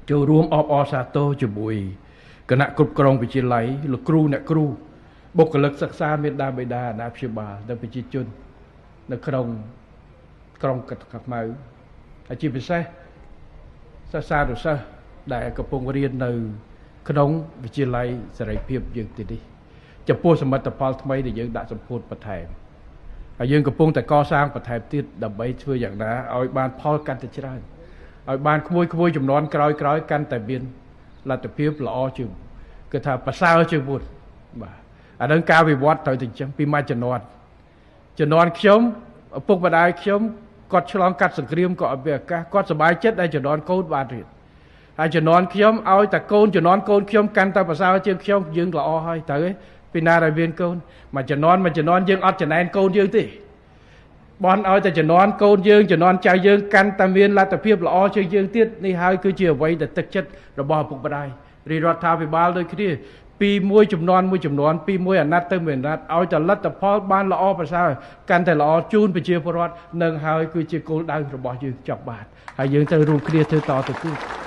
ចូលរួមអបអរសាទរជាមួយគណៈគ្រប់គ្រងវិទ្យាល័យលោកគ្រូអ្នកគ្រូបុគ្គលិកសិក្សាមេដាបេដាអាណាព្យាបាលនិងប្រជាជននៅក្នុងក្រុងកាត់ខ្មៅហើយជាពិសេសសិស្សានុសិស្សដែលកំពុងរៀននៅក្នុងវិទ្យាល័យសេរីភាពយើងទីនេះចំពោះសមិទ្ធផលថ្មីដែលយើងដាក់សម្ពោធបន្ថែមហើយយើងកំពុងតែកសាងបន្ថែមទៀតដើម្បីធ្វើយ៉ាងណាឲ្យបានផលកាន់តែច្រើនឲ្យបានក្មួយចំនួនក្រោយកាន់តែមានលទ្ធភាពល្អជាងគឺថាប្រសើរជាងមុនបាទអានឹងការវិវត្តត្រូវតែអញ្ចឹងពីមួយជំនាន់ខ្ញុំឪពុកម្ដាយខ្ញុំគាត់ឆ្លងកាត់សង្គ្រាមក៏អត់មានឱកាសគាត់សប្បាយចិត្តដែលជំនាន់កូនបានរៀនហើយជំនាន់ខ្ញុំឲ្យតែកូនជំនាន់កូនខ្ញុំកាន់តែប្រសើរជាងខ្ញុំយើងល្អហើយទៅឯងពីណាដែលមានកូនមួយជំនាន់យើងអត់ចំណែនកូនយើងទេបនឲ្យតែជំនាន់កូនយើងជំនាន់ចៅយើងកាន់តែមានលទ្ធភាពល្អជាងយើងទៀតនេះហើយគឺជាអ្វីដែលទឹកចិត្តរបស់ឪពុកម្ដាយរាជរដ្ឋាភិបាលដូចគ្នាពីមួយចំនួនពីមួយអាណត្តិទៅមួយអាណត្តិឲ្យតែលទ្ធផលបានល្អប្រសើរកាន់តែល្អជូនប្រជាពលរដ្ឋនឹងហើយគឺជាគោលដៅរបស់យើងចង់បានហើយយើងត្រូវរួមគ្នាធ្វើតទៅទៀត